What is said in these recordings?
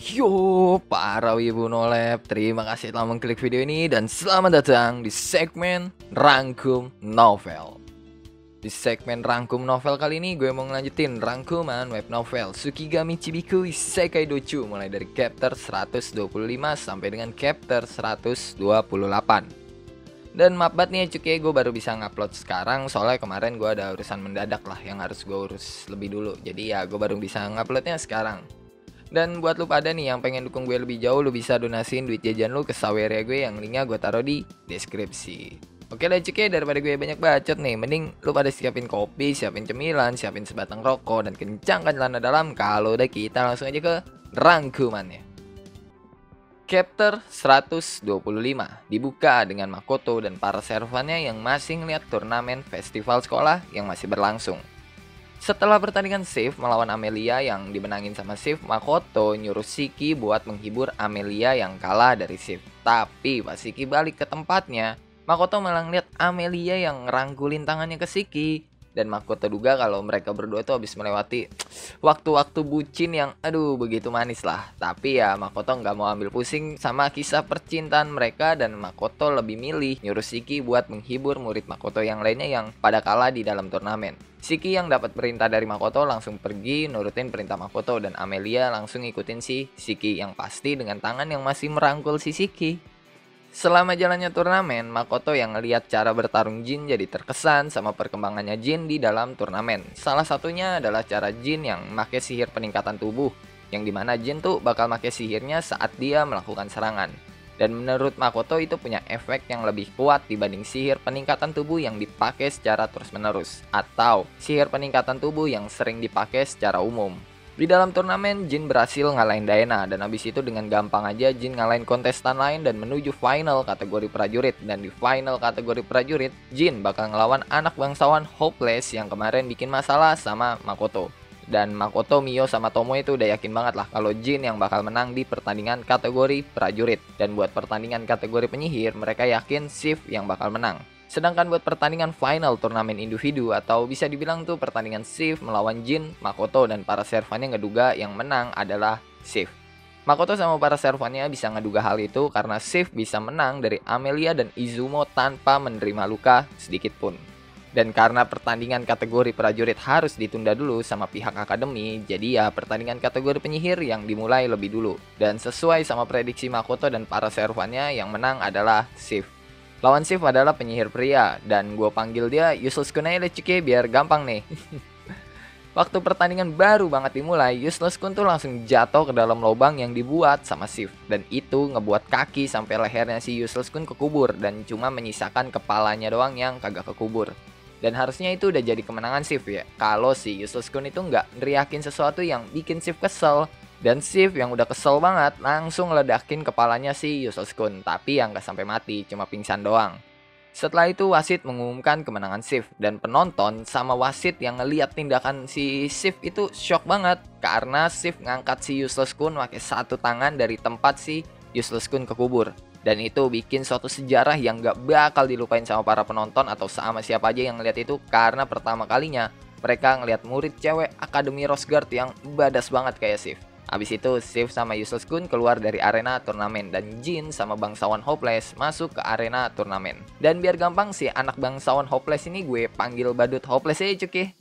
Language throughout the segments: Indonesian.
Yo, para wibu nolep, terima kasih telah mengklik video ini dan selamat datang di segmen Rangkum Novel. Di segmen Rangkum Novel kali ini gue mau ngelanjutin rangkuman web novel Tsukigami Chibiku Isekai Dochu mulai dari chapter 125 sampai dengan chapter 128. Dan maaf banget nih cuy, gue baru bisa ngupload sekarang soalnya kemarin gue ada urusan mendadak lah yang harus gue urus lebih dulu. Jadi ya gue baru bisa nguploadnya sekarang. Dan buat lu pada nih yang pengen dukung gue lebih jauh, lu bisa donasiin duit jajan lu ke Saweria gue yang linknya gue taruh di deskripsi. Oke deh cuy, daripada gue banyak bacot nih, mending lu pada siapin kopi, siapin cemilan, siapin sebatang rokok, dan kencangkan celana dalam. Kalau udah kita langsung aja ke rangkumannya. Chapter 125 dibuka dengan Makoto dan para servannya yang masih ngeliat turnamen festival sekolah yang masih berlangsung. Setelah pertandingan Sif melawan Amelia yang dimenangin sama Sif, Makoto nyuruh Shiki buat menghibur Amelia yang kalah dari Sif. Tapi pas Shiki balik ke tempatnya, Makoto malah ngeliat Amelia yang ngerangkulin tangannya ke Shiki. Dan Makoto duga kalau mereka berdua tuh habis melewati waktu-waktu bucin yang begitu manis lah. Tapi ya Makoto nggak mau ambil pusing sama kisah percintaan mereka dan Makoto lebih milih nyuruh Shiki buat menghibur murid Makoto yang lainnya yang pada kalah di dalam turnamen. Shiki yang dapat perintah dari Makoto langsung pergi nurutin perintah Makoto dan Amelia langsung ngikutin si Shiki yang pasti dengan tangan yang masih merangkul si Shiki. Selama jalannya turnamen, Makoto yang ngeliat cara bertarung Jin jadi terkesan sama perkembangannya Jin di dalam turnamen. Salah satunya adalah cara Jin yang make sihir peningkatan tubuh, yang dimana Jin tuh bakal make sihirnya saat dia melakukan serangan. Dan menurut Makoto itu punya efek yang lebih kuat dibanding sihir peningkatan tubuh yang dipakai secara terus-menerus, atau sihir peningkatan tubuh yang sering dipakai secara umum. Di dalam turnamen, Jin berhasil ngalahin Daena dan habis itu dengan gampang aja Jin ngalahin kontestan lain dan menuju final kategori prajurit. Dan di final kategori prajurit, Jin bakal ngelawan anak bangsawan Hopeless yang kemarin bikin masalah sama Makoto. Dan Makoto, Mio, sama Tomo itu udah yakin banget lah kalau Jin yang bakal menang di pertandingan kategori prajurit. Dan buat pertandingan kategori penyihir, mereka yakin Sif yang bakal menang. Sedangkan buat pertandingan final turnamen individu atau bisa dibilang tuh pertandingan Sif melawan Jin, Makoto dan para servannya ngeduga yang menang adalah Sif. Makoto sama para servannya bisa ngeduga hal itu karena Sif bisa menang dari Amelia dan Izumo tanpa menerima luka sedikit pun. Dan karena pertandingan kategori prajurit harus ditunda dulu sama pihak akademi, jadi ya pertandingan kategori penyihir yang dimulai lebih dulu. Dan sesuai sama prediksi Makoto dan para servannya, yang menang adalah Sif. Lawan Sif adalah penyihir pria, dan gue panggil dia Useless Kun aja cuy biar gampang nih. Waktu pertandingan baru banget dimulai, Useless Kun tuh langsung jatuh ke dalam lubang yang dibuat sama Sif. Dan itu ngebuat kaki sampai lehernya si Useless Kun kekubur, dan cuma menyisakan kepalanya doang yang kagak kekubur. Dan harusnya itu udah jadi kemenangan Sif ya, kalau si Useless Kun itu nggak neriakin sesuatu yang bikin Sif kesel. Dan Sif yang udah kesel banget langsung ledakin kepalanya si Useless Kun, tapi yang gak sampai mati, cuma pingsan doang. Setelah itu wasit mengumumkan kemenangan Sif, dan penonton sama wasit yang ngeliat tindakan si Sif itu shock banget karena Sif ngangkat si Useless Kun pakai satu tangan dari tempat si Useless Kun kekubur. Dan itu bikin suatu sejarah yang gak bakal dilupain sama para penonton atau sama siapa aja yang ngeliat itu, karena pertama kalinya mereka ngeliat murid cewek Akademi Rose Guard yang badas banget kayak Sif. Abis itu Sif sama Useless Kun keluar dari arena turnamen dan Jin sama bangsawan Hopeless masuk ke arena turnamen. Dan biar gampang si anak bangsawan Hopeless ini gue panggil Badut Hopeless aja cuy.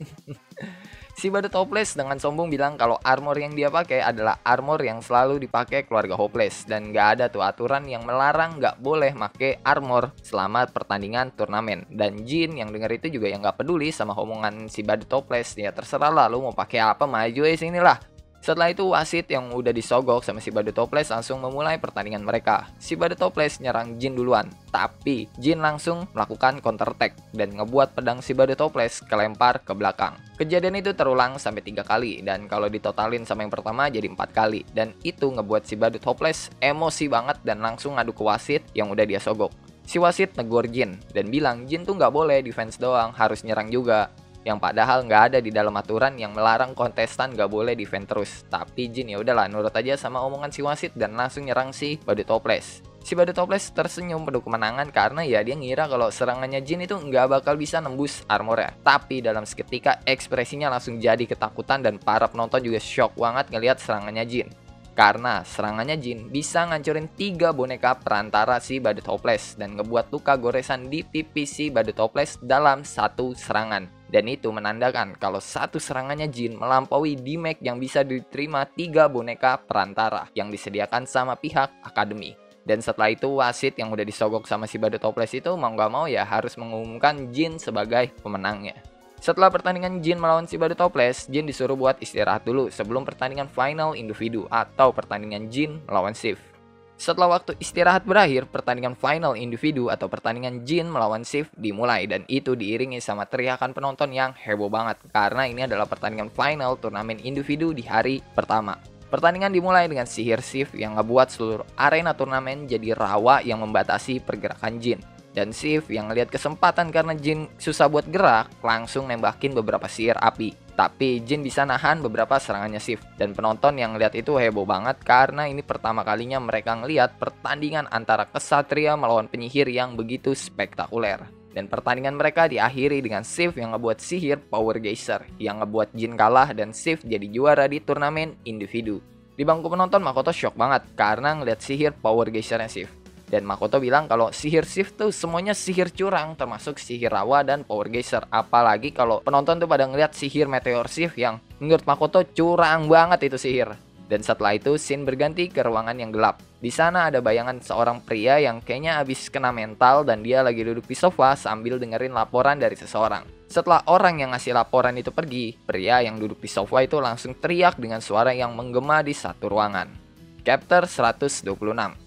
Si Badut Hopeless dengan sombong bilang kalau armor yang dia pakai adalah armor yang selalu dipakai keluarga Hopeless dan gak ada tuh aturan yang melarang gak boleh make armor selama pertandingan turnamen. Dan Jin yang denger itu juga yang gak peduli sama omongan si Badut Hopeless, ya terserah lah lu mau pakai apa, maju aja sini lah. Setelah itu wasit yang udah disogok sama si Badut Hopeless langsung memulai pertandingan mereka. Si Badut Hopeless nyerang Jin duluan, tapi Jin langsung melakukan counter attack dan ngebuat pedang si Badut Hopeless kelempar ke belakang. Kejadian itu terulang sampai 3 kali dan kalau ditotalin sama yang pertama jadi 4 kali. Dan itu ngebuat si Badut Hopeless emosi banget dan langsung ngadu ke wasit yang udah dia sogok. Si wasit negor Jin dan bilang Jin tuh nggak boleh defense doang, harus nyerang juga. Yang padahal nggak ada di dalam aturan yang melarang kontestan nggak boleh defend terus. Tapi Jin ya udahlah nurut aja sama omongan si wasit dan langsung nyerang si Badut Hopeless. Si Badut Hopeless tersenyum penuh kemenangan karena ya dia ngira kalau serangannya Jin itu nggak bakal bisa nembus armornya. Tapi dalam seketika ekspresinya langsung jadi ketakutan dan para penonton juga shock banget ngelihat serangannya Jin. karena serangannya Jin bisa ngancurin 3 boneka perantara si badut hopeless dan ngebuat luka goresan di pipi si badut hopeless dalam satu serangan. Dan itu menandakan kalau satu serangannya Jin melampaui damage yang bisa diterima 3 boneka perantara yang disediakan sama pihak akademi. Dan setelah itu wasit yang udah disogok sama si badut hopeless itu mau gak mau ya harus mengumumkan Jin sebagai pemenangnya. Setelah pertandingan Jin melawan si badut hopeless, Jin disuruh buat istirahat dulu sebelum pertandingan final individu atau pertandingan Jin melawan Sif. Setelah waktu istirahat berakhir, pertandingan final individu atau pertandingan Jin melawan Sif dimulai dan itu diiringi sama teriakan penonton yang heboh banget karena ini adalah pertandingan final turnamen individu di hari pertama. Pertandingan dimulai dengan sihir Sif yang ngebuat seluruh arena turnamen jadi rawa yang membatasi pergerakan Jin. Dan Sif yang ngelihat kesempatan karena Jin susah buat gerak, langsung nembakin beberapa sihir api. Tapi Jin bisa nahan beberapa serangannya Sif. Dan penonton yang ngelihat itu heboh banget karena ini pertama kalinya mereka ngelihat pertandingan antara kesatria melawan penyihir yang begitu spektakuler. Dan pertandingan mereka diakhiri dengan Sif yang ngebuat sihir Power Geyser yang ngebuat Jin kalah dan Sif jadi juara di turnamen individu. Di bangku penonton Makoto shock banget karena ngelihat sihir Power Geysernya Sif. Dan Makoto bilang kalau sihir Sif tuh semuanya sihir curang termasuk sihir rawa dan Power Geyser. Apalagi kalau penonton tuh pada ngeliat sihir Meteor Sif yang menurut Makoto curang banget itu sihir. Dan setelah itu scene berganti ke ruangan yang gelap. Di sana ada bayangan seorang pria yang kayaknya abis kena mental dan dia lagi duduk di sofa sambil dengerin laporan dari seseorang. Setelah orang yang ngasih laporan itu pergi, pria yang duduk di sofa itu langsung teriak dengan suara yang menggema di satu ruangan. Chapter 126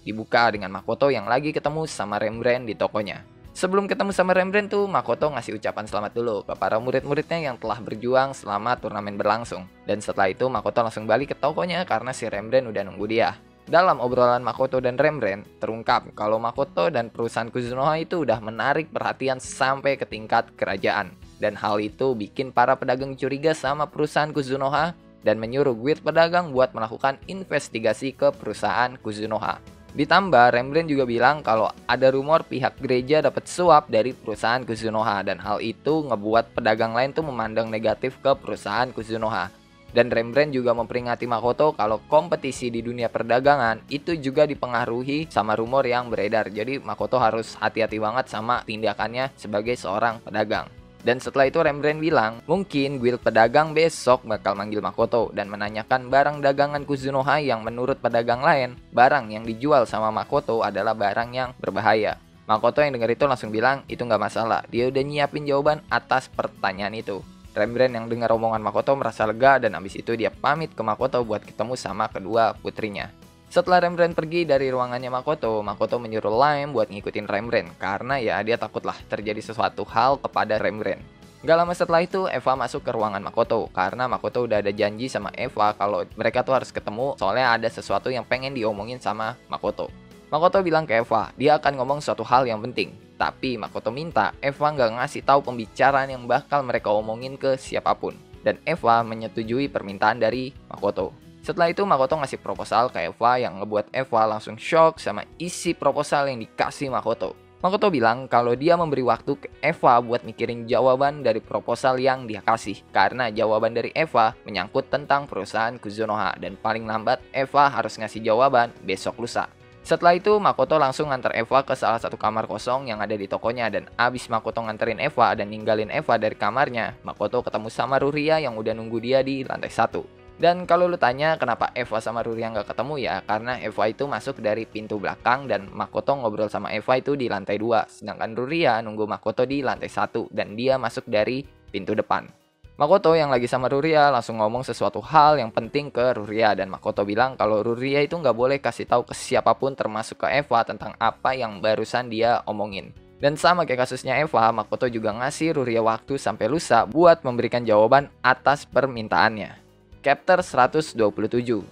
dibuka dengan Makoto yang lagi ketemu sama Rembrandt di tokonya. Sebelum ketemu sama Rembrandt tuh, Makoto ngasih ucapan selamat dulu ke para murid-muridnya yang telah berjuang selama turnamen berlangsung. Dan setelah itu Makoto langsung balik ke tokonya karena si Rembrandt udah nunggu dia. Dalam obrolan Makoto dan Rembrandt, terungkap kalau Makoto dan perusahaan Kuzunoha itu udah menarik perhatian sampai ke tingkat kerajaan. Dan hal itu bikin para pedagang curiga sama perusahaan Kuzunoha dan menyuruh guild pedagang buat melakukan investigasi ke perusahaan Kuzunoha. Ditambah, Rembrandt juga bilang kalau ada rumor pihak gereja dapat suap dari perusahaan Kuzunoha dan hal itu ngebuat pedagang lain tuh memandang negatif ke perusahaan Kuzunoha. Dan Rembrandt juga memperingati Makoto kalau kompetisi di dunia perdagangan itu juga dipengaruhi sama rumor yang beredar. Jadi Makoto harus hati-hati banget sama tindakannya sebagai seorang pedagang. Dan setelah itu Rembrandt bilang, mungkin guild pedagang besok bakal manggil Makoto dan menanyakan barang dagangan Kuzunoha yang menurut pedagang lain, barang yang dijual sama Makoto adalah barang yang berbahaya. Makoto yang dengar itu langsung bilang, itu nggak masalah, dia udah nyiapin jawaban atas pertanyaan itu. Rembrandt yang dengar omongan Makoto merasa lega dan abis itu dia pamit ke Makoto buat ketemu sama kedua putrinya. Setelah Rembrandt pergi dari ruangannya Makoto, Makoto menyuruh Lime buat ngikutin Rembrandt karena ya dia takutlah terjadi sesuatu hal kepada Rembrandt. Gak lama setelah itu Eva masuk ke ruangan Makoto karena Makoto udah ada janji sama Eva kalau mereka tuh harus ketemu soalnya ada sesuatu yang pengen diomongin sama Makoto. Makoto bilang ke Eva, dia akan ngomong suatu hal yang penting. Tapi Makoto minta Eva gak ngasih tahu pembicaraan yang bakal mereka omongin ke siapapun. Dan Eva menyetujui permintaan dari Makoto. Setelah itu Makoto ngasih proposal ke Eva yang ngebuat Eva langsung shock sama isi proposal yang dikasih Makoto. Makoto bilang kalau dia memberi waktu ke Eva buat mikirin jawaban dari proposal yang dia kasih. Karena jawaban dari Eva menyangkut tentang perusahaan Kuzunoha dan paling lambat Eva harus ngasih jawaban besok lusa. Setelah itu Makoto langsung nganter Eva ke salah satu kamar kosong yang ada di tokonya dan abis Makoto nganterin Eva dan ninggalin Eva dari kamarnya, Makoto ketemu sama Ruria yang udah nunggu dia di lantai 1. Dan kalau lu tanya kenapa Eva sama Ruria nggak ketemu ya, karena Eva itu masuk dari pintu belakang dan Makoto ngobrol sama Eva itu di lantai 2. Sedangkan Ruria nunggu Makoto di lantai 1 dan dia masuk dari pintu depan. Makoto yang lagi sama Ruria langsung ngomong sesuatu hal yang penting ke Ruria dan Makoto bilang kalau Ruria itu nggak boleh kasih tahu ke siapapun termasuk ke Eva tentang apa yang barusan dia omongin. Dan sama kayak kasusnya Eva, Makoto juga ngasih Ruria waktu sampai lusa buat memberikan jawaban atas permintaannya. Chapter 127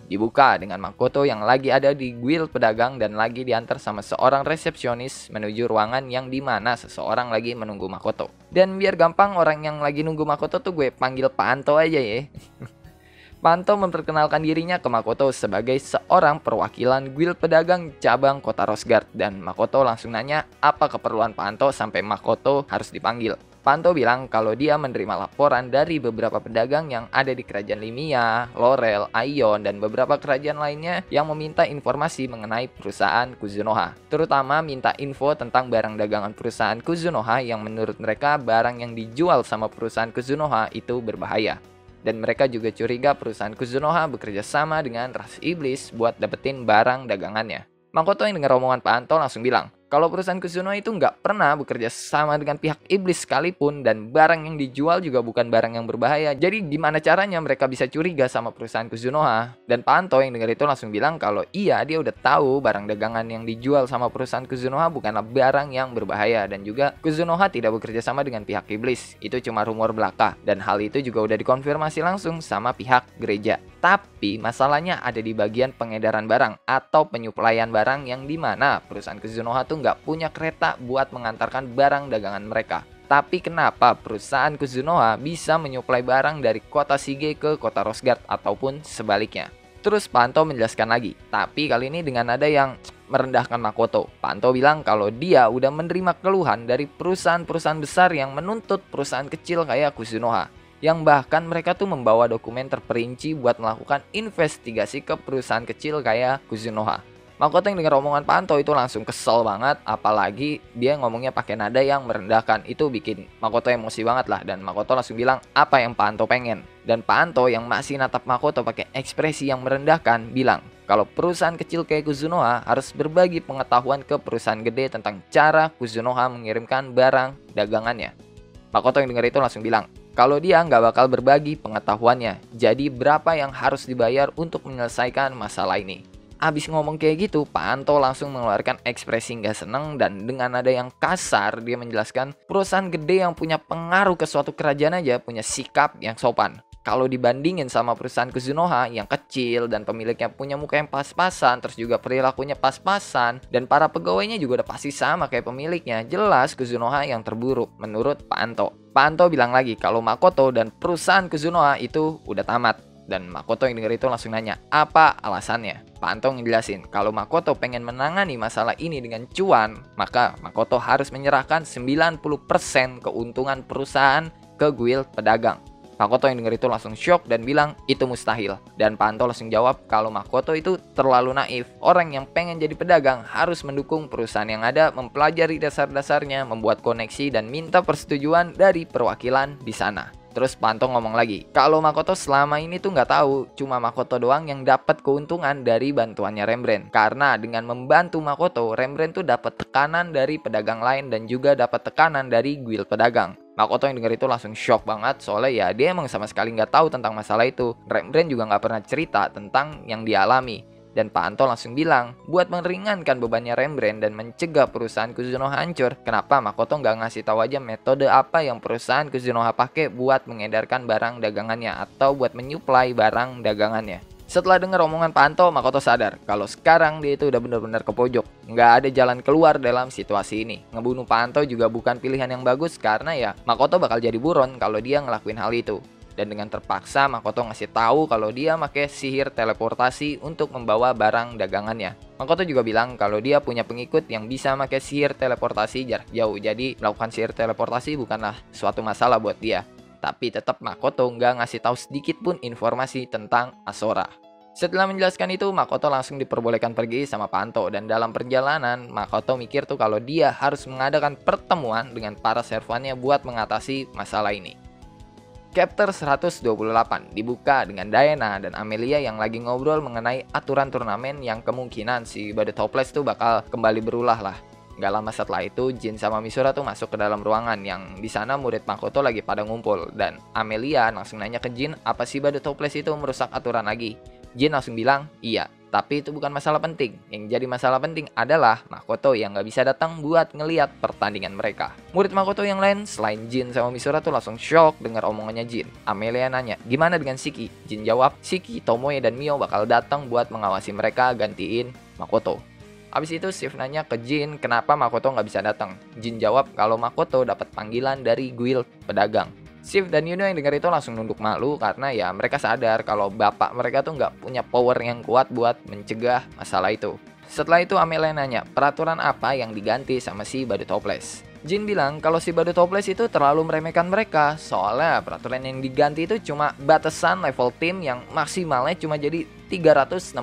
dibuka dengan Makoto yang lagi ada di guild pedagang dan lagi diantar sama seorang resepsionis menuju ruangan yang dimana seseorang lagi menunggu Makoto. Dan biar gampang orang yang lagi nunggu Makoto tuh gue panggil Panto aja ya. Panto memperkenalkan dirinya ke Makoto sebagai seorang perwakilan guild pedagang cabang kota Rosgard dan Makoto langsung nanya apa keperluan Panto sampai Makoto harus dipanggil. Panto bilang kalau dia menerima laporan dari beberapa pedagang yang ada di kerajaan Limia, Laurel, Aion, dan beberapa kerajaan lainnya yang meminta informasi mengenai perusahaan Kuzunoha. Terutama minta info tentang barang dagangan perusahaan Kuzunoha yang menurut mereka barang yang dijual sama perusahaan Kuzunoha itu berbahaya. Dan mereka juga curiga perusahaan Kuzunoha bekerja sama dengan ras iblis buat dapetin barang dagangannya. Makoto yang dengar omongan Panto langsung bilang, kalau perusahaan Kuzunoha itu nggak pernah bekerja sama dengan pihak iblis sekalipun dan barang yang dijual juga bukan barang yang berbahaya. Jadi gimana caranya mereka bisa curiga sama perusahaan Kuzunoha? Dan Panto yang dengar itu langsung bilang kalau iya dia udah tahu barang dagangan yang dijual sama perusahaan Kuzunoha bukanlah barang yang berbahaya dan juga Kuzunoha tidak bekerja sama dengan pihak iblis. Itu cuma rumor belaka dan hal itu juga udah dikonfirmasi langsung sama pihak gereja. Tapi masalahnya ada di bagian pengedaran barang atau penyuplaian barang yang dimana perusahaan Kuzunoha tuh nggak punya kereta buat mengantarkan barang dagangan mereka. Tapi kenapa perusahaan Kuzunoha bisa menyuplai barang dari kota Shige ke kota Rosgard ataupun sebaliknya? Terus Panto menjelaskan lagi, tapi kali ini dengan nada yang merendahkan Makoto. Panto bilang kalau dia udah menerima keluhan dari perusahaan-perusahaan besar yang menuntut perusahaan kecil kayak Kuzunoha. Yang bahkan mereka tuh membawa dokumen terperinci buat melakukan investigasi ke perusahaan kecil kayak Kuzunoha. Makoto yang dengar omongan Panto itu langsung kesel banget, apalagi dia ngomongnya pakai nada yang merendahkan. Itu bikin Makoto emosi banget lah, dan Makoto langsung bilang apa yang Panto pengen. Dan Panto yang masih natap Makoto pakai ekspresi yang merendahkan bilang kalau perusahaan kecil kayak Kuzunoha harus berbagi pengetahuan ke perusahaan gede tentang cara Kuzunoha mengirimkan barang dagangannya. Makoto yang dengar itu langsung bilang kalau dia nggak bakal berbagi pengetahuannya, jadi berapa yang harus dibayar untuk menyelesaikan masalah ini. Abis ngomong kayak gitu, Panto langsung mengeluarkan ekspresi nggak seneng dan dengan nada yang kasar dia menjelaskan perusahaan gede yang punya pengaruh ke suatu kerajaan aja punya sikap yang sopan. Kalau dibandingin sama perusahaan Kuzunoha yang kecil dan pemiliknya punya muka yang pas-pasan, terus juga perilakunya pas-pasan, dan para pegawainya juga udah pasti sama kayak pemiliknya, jelas Kuzunoha yang terburuk menurut Panto. Panto bilang lagi kalau Makoto dan perusahaan Kuzunoha itu udah tamat. Dan Makoto yang denger itu langsung nanya, apa alasannya? Panto ngejelasin, kalau Makoto pengen menangani masalah ini dengan cuan, maka Makoto harus menyerahkan 90% keuntungan perusahaan ke guild pedagang. Makoto yang denger itu langsung shock dan bilang itu mustahil. Dan Panto langsung jawab kalau Makoto itu terlalu naif. Orang yang pengen jadi pedagang harus mendukung perusahaan yang ada, mempelajari dasar-dasarnya, membuat koneksi dan minta persetujuan dari perwakilan di sana. Terus Panto ngomong lagi, kalau Makoto selama ini tuh nggak tahu, cuma Makoto doang yang dapat keuntungan dari bantuannya Rembrandt. Karena dengan membantu Makoto, Rembrandt tuh dapat tekanan dari pedagang lain dan juga dapat tekanan dari guild pedagang. Makoto yang denger itu langsung shock banget, soalnya ya dia emang sama sekali nggak tahu tentang masalah itu. Rembrandt juga nggak pernah cerita tentang yang dia alami. Dan Panto langsung bilang, buat meringankan bebannya Rembrandt dan mencegah perusahaan Kuzunoha hancur, kenapa Makoto nggak ngasih tahu aja metode apa yang perusahaan Kuzunoha pakai buat mengedarkan barang dagangannya atau buat menyuplai barang dagangannya. Setelah dengar omongan Panto, Makoto sadar kalau sekarang dia itu udah benar-benar ke pojok. Nggak ada jalan keluar dalam situasi ini. Ngebunuh Panto juga bukan pilihan yang bagus karena ya Makoto bakal jadi buron kalau dia ngelakuin hal itu. Dan dengan terpaksa Makoto ngasih tahu kalau dia pakai sihir teleportasi untuk membawa barang dagangannya. Makoto juga bilang kalau dia punya pengikut yang bisa pakai sihir teleportasi jarak jauh. Jadi melakukan sihir teleportasi bukanlah suatu masalah buat dia. Tapi tetap Makoto nggak ngasih tahu sedikit pun informasi tentang Asora. Setelah menjelaskan itu, Makoto langsung diperbolehkan pergi sama Panto. Dan dalam perjalanan, Makoto mikir tuh kalau dia harus mengadakan pertemuan dengan para servannya buat mengatasi masalah ini. Chapter 128 dibuka dengan Diana dan Amelia yang lagi ngobrol mengenai aturan turnamen yang kemungkinan si badut hopeless tuh bakal kembali berulah lah. Gak lama setelah itu, Jin sama Misura tuh masuk ke dalam ruangan yang di sana murid Makoto lagi pada ngumpul. Dan Amelia langsung nanya ke Jin, apa si badut hopeless itu merusak aturan lagi? Jin langsung bilang, iya. Tapi itu bukan masalah penting. Yang jadi masalah penting adalah Makoto yang gak bisa datang buat ngeliat pertandingan mereka. Murid Makoto yang lain selain Jin sama Misura tuh langsung shock dengar omongannya Jin. Amelia nanya, gimana dengan Shiki? Jin jawab, Shiki, Tomoe, dan Mio bakal datang buat mengawasi mereka gantiin Makoto. Abis itu Shift nanya ke Jin kenapa Makoto gak bisa datang. Jin jawab kalau Makoto dapat panggilan dari guild pedagang. Shift dan Yuno yang dengar itu langsung nunduk malu karena ya mereka sadar kalau bapak mereka tuh nggak punya power yang kuat buat mencegah masalah itu. Setelah itu Amelia nanya, peraturan apa yang diganti sama si badut hopeless? Jin bilang kalau si badut hopeless itu terlalu meremehkan mereka, soalnya peraturan yang diganti itu cuma batasan level tim yang maksimalnya cuma jadi 365,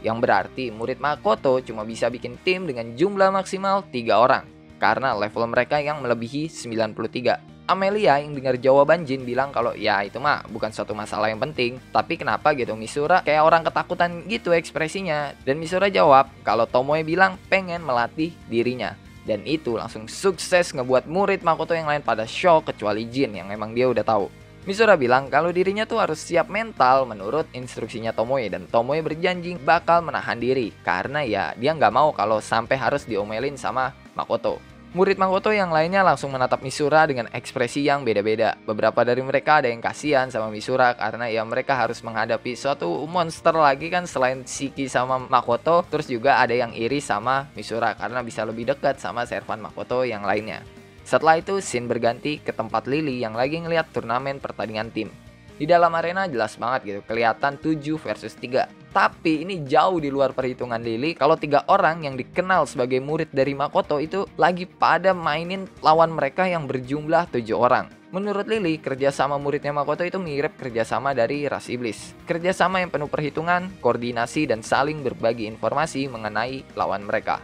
yang berarti murid Makoto cuma bisa bikin tim dengan jumlah maksimal 3 orang karena level mereka yang melebihi 93. Amelia yang dengar jawaban Jin bilang kalau ya itu mah bukan suatu masalah yang penting, tapi kenapa gitu Misura kayak orang ketakutan gitu ekspresinya. Dan Misura jawab kalau Tomoe bilang pengen melatih dirinya. Dan itu langsung sukses ngebuat murid Makoto yang lain pada shock kecuali Jin yang emang dia udah tahu. Misura bilang kalau dirinya tuh harus siap mental menurut instruksinya Tomoe, dan Tomoe berjanji bakal menahan diri karena ya dia nggak mau kalau sampai harus diomelin sama Makoto. Murid Makoto yang lainnya langsung menatap Misura dengan ekspresi yang beda-beda. Beberapa dari mereka ada yang kasihan sama Misura karena ya mereka harus menghadapi suatu monster lagi kan selain Shiki sama Makoto. Terus juga ada yang iri sama Misura karena bisa lebih dekat sama servan Makoto yang lainnya. Setelah itu scene berganti ke tempat Lily yang lagi ngeliat turnamen pertandingan tim. Di dalam arena jelas banget gitu, kelihatan 7 versus 3. Tapi ini jauh di luar perhitungan Lily kalau 3 orang yang dikenal sebagai murid dari Makoto itu lagi pada mainin lawan mereka yang berjumlah 7 orang. Menurut Lily, kerjasama muridnya Makoto itu mirip kerjasama dari ras iblis. Kerjasama yang penuh perhitungan, koordinasi, dan saling berbagi informasi mengenai lawan mereka.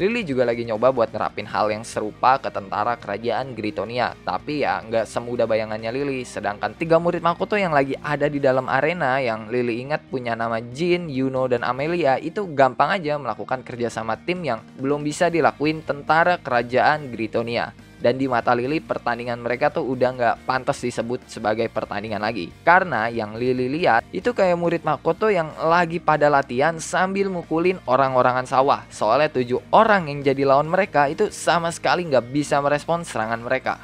Lily juga lagi nyoba buat nerapin hal yang serupa ke tentara kerajaan Gritonia. Tapi ya nggak semudah bayangannya Lily. Sedangkan 3 murid Makoto yang lagi ada di dalam arena yang Lily ingat punya nama Jin, Yuno, dan Amelia itu gampang aja melakukan kerjasama tim yang belum bisa dilakuin tentara kerajaan Gritonia. Dan di mata Lily pertandingan mereka tuh udah nggak pantas disebut sebagai pertandingan lagi. Karena yang Lily lihat itu kayak murid Makoto yang lagi pada latihan sambil mukulin orang-orangan sawah. Soalnya 7 orang yang jadi lawan mereka itu sama sekali nggak bisa merespon serangan mereka.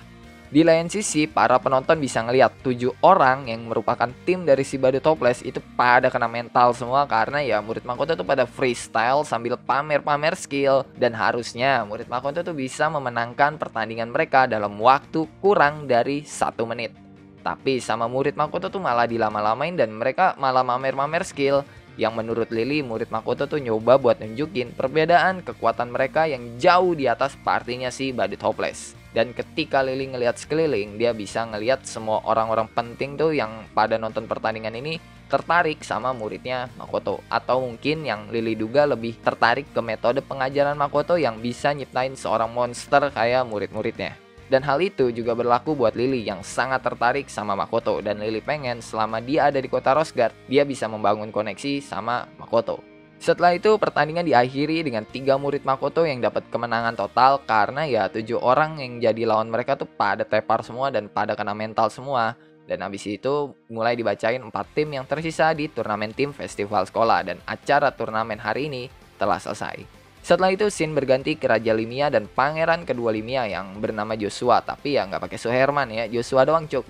Di lain sisi, para penonton bisa ngelihat 7 orang yang merupakan tim dari si badut hopeless itu pada kena mental semua karena ya murid Makoto tuh pada freestyle sambil pamer-pamer skill. Dan harusnya murid Makoto tuh bisa memenangkan pertandingan mereka dalam waktu kurang dari 1 menit. Tapi sama murid Makoto tuh malah dilama-lamain dan mereka malah mamer-mamer skill. Yang menurut Lily, murid Makoto tuh nyoba buat nunjukin perbedaan kekuatan mereka yang jauh di atas partinya si badut hopeless. Dan ketika Lily ngelihat sekeliling, dia bisa ngelihat semua orang-orang penting tuh yang pada nonton pertandingan ini tertarik sama muridnya Makoto. Atau mungkin yang Lily duga lebih tertarik ke metode pengajaran Makoto yang bisa nyiptain seorang monster kayak murid-muridnya. Dan hal itu juga berlaku buat Lily yang sangat tertarik sama Makoto. Dan Lily pengen selama dia ada di kota Rosegard, dia bisa membangun koneksi sama Makoto. Setelah itu pertandingan diakhiri dengan 3 murid Makoto yang dapat kemenangan total karena ya 7 orang yang jadi lawan mereka tuh pada tepar semua dan pada kena mental semua. Dan habis itu mulai dibacain 4 tim yang tersisa di turnamen tim festival sekolah dan acara turnamen hari ini telah selesai. Setelah itu scene berganti ke Raja Limia dan pangeran kedua Limia yang bernama Joshua, tapi ya nggak pakai Suherman ya, Joshua doang cuk.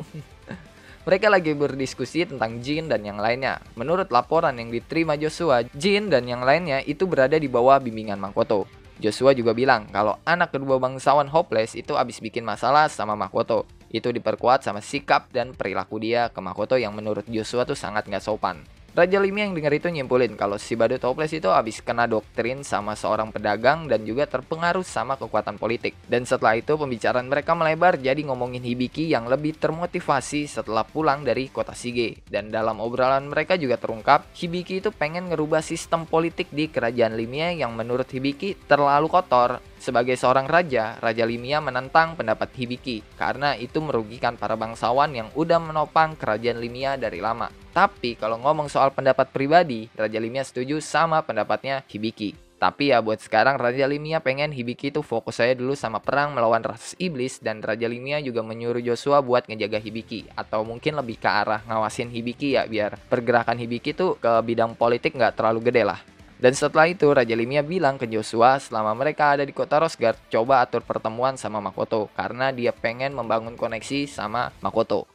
Mereka lagi berdiskusi tentang Jin dan yang lainnya. Menurut laporan yang diterima Joshua, Jin dan yang lainnya itu berada di bawah bimbingan Makoto. Joshua juga bilang kalau anak kedua bangsawan hopeless itu abis bikin masalah sama Makoto. Itu diperkuat sama sikap dan perilaku dia ke Makoto yang menurut Joshua tuh sangat nggak sopan. Raja Limia yang dengar itu nyimpulin kalau si badut hopeless itu abis kena doktrin sama seorang pedagang dan juga terpengaruh sama kekuatan politik. Dan setelah itu pembicaraan mereka melebar jadi ngomongin Hibiki yang lebih termotivasi setelah pulang dari kota Shige. Dan dalam obrolan mereka juga terungkap Hibiki itu pengen ngerubah sistem politik di kerajaan Limia yang menurut Hibiki terlalu kotor. Sebagai seorang raja, Raja Limia menentang pendapat Hibiki karena itu merugikan para bangsawan yang udah menopang kerajaan Limia dari lama. Tapi kalau ngomong soal pendapat pribadi, Raja Limia setuju sama pendapatnya Hibiki. Tapi ya buat sekarang Raja Limia pengen Hibiki itu fokus aja dulu sama perang melawan ras iblis. Dan Raja Limia juga menyuruh Joshua buat ngejaga Hibiki. Atau mungkin lebih ke arah ngawasin Hibiki ya, biar pergerakan Hibiki tuh ke bidang politik nggak terlalu gede lah. Dan setelah itu Raja Limia bilang ke Joshua selama mereka ada di kota Rosegard, coba atur pertemuan sama Makoto karena dia pengen membangun koneksi sama Makoto.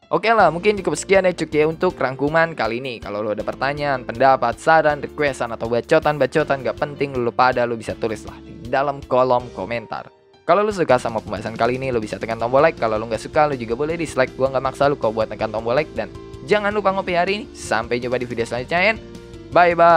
Oke lah, mungkin cukup sekian ya cuk ya untuk rangkuman kali ini. Kalau lo ada pertanyaan, pendapat, saran, requestan, atau bacotan-bacotan gak penting lo pada lo bisa tulis lah di dalam kolom komentar. Kalau lo suka sama pembahasan kali ini, lo bisa tekan tombol like. Kalau lo gak suka, lo juga boleh dislike. Gua gak maksa lo kok buat tekan tombol like. Dan jangan lupa ngopi hari ini. Sampai jumpa di video selanjutnya. Bye bye.